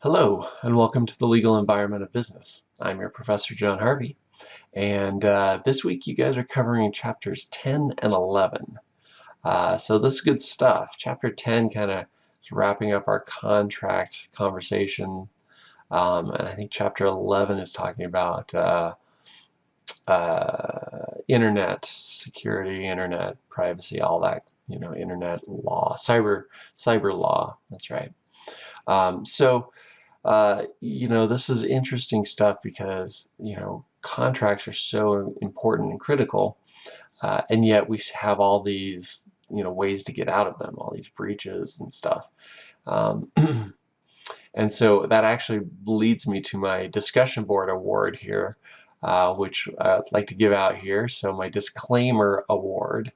Hello, and welcome to the Legal Environment of Business. I'm your Professor John Harvey, and this week you guys are covering chapters 10 and 11. So this is good stuff. Chapter 10 kind of is wrapping up our contract conversation, and I think chapter 11 is talking about internet security, internet privacy, all that, internet law, cyber law. That's right. This is interesting stuff because, contracts are so important and critical, and yet we have all these, ways to get out of them, all these breaches and stuff. And so that actually leads me to my discussion board award here, which I'd like to give out here. So my disclaimer award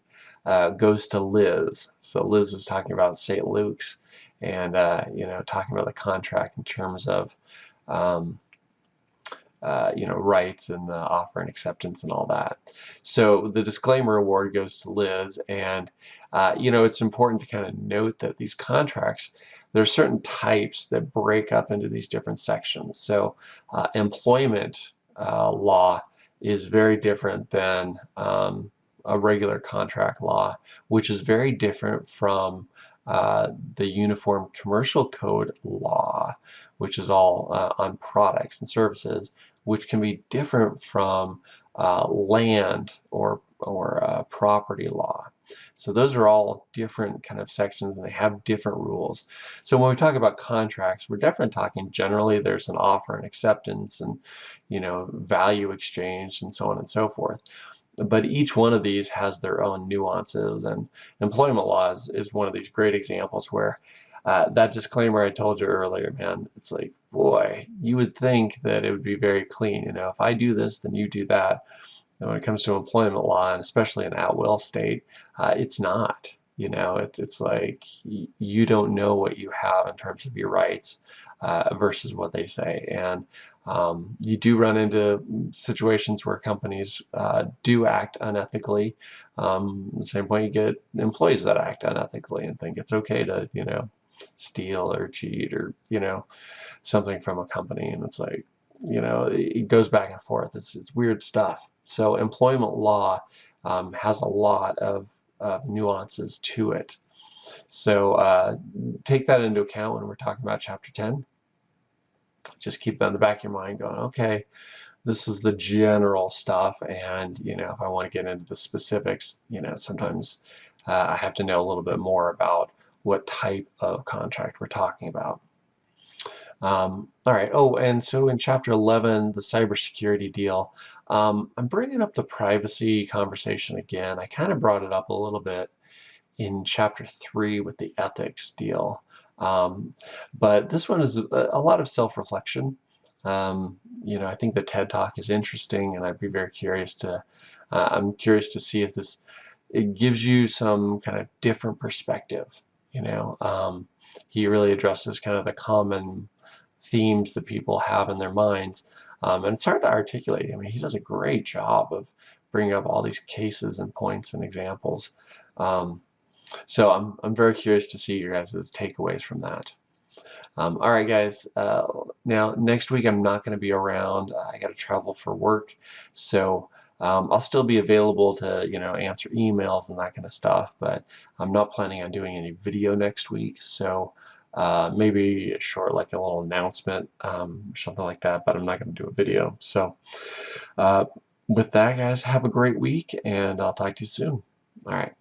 goes to Liz. So Liz was talking about St. Luke's, and talking about the contract in terms of rights and the offer and acceptance and all that. So the disclaimer award goes to Liz, and it's important to kind of note that these contracts, there are certain types that break up into these different sections. So employment law is very different than a regular contract law, which is very different from the Uniform Commercial Code law, which is all on products and services, which can be different from land or property law. So those are all different kind of sections, and they have different rules. So when we talk about contracts, we're definitely talking generally there's an offer and acceptance and value exchange and so on and so forth. But each one of these has their own nuances, and employment law is one of these great examples where that disclaimer I told you earlier, man, it's like, boy, you would think that it would be very clean. If I do this, then you do that. And when it comes to employment law, and especially an at-will state, it's not. It's like you don't know what you have in terms of your rights versus what they say. And you do run into situations where companies do act unethically. At the same point, you get employees that act unethically and think it's okay to, steal or cheat or, something from a company. And it's like, it goes back and forth. It's weird stuff. So employment law has a lot of nuances to it. So take that into account when we're talking about Chapter 10. Just keep that in the back of your mind going, okay, this is the general stuff, and if I want to get into the specifics, sometimes I have to know a little bit more about what type of contract we're talking about. All right. Oh, and so in Chapter 11, the cybersecurity deal, I'm bringing up the privacy conversation again. I kind of brought it up a little bit in Chapter 3 with the ethics deal. But this one is a lot of self-reflection. I think the TED Talk is interesting, and I'd be very curious to, I'm curious to see if it gives you some kind of different perspective. He really addresses kind of the common themes that people have in their minds, and it's hard to articulate. I mean, he does a great job of bringing up all these cases and points and examples. So I'm very curious to see your guys' takeaways from that. All right, guys. Now, next week I'm not going to be around. I got to travel for work, so I'll still be available to answer emails and that kind of stuff. But I'm not planning on doing any video next week, so maybe a short, like a little announcement, something like that. But I'm not going to do a video. So with that, guys, have a great week, and I'll talk to you soon. All right.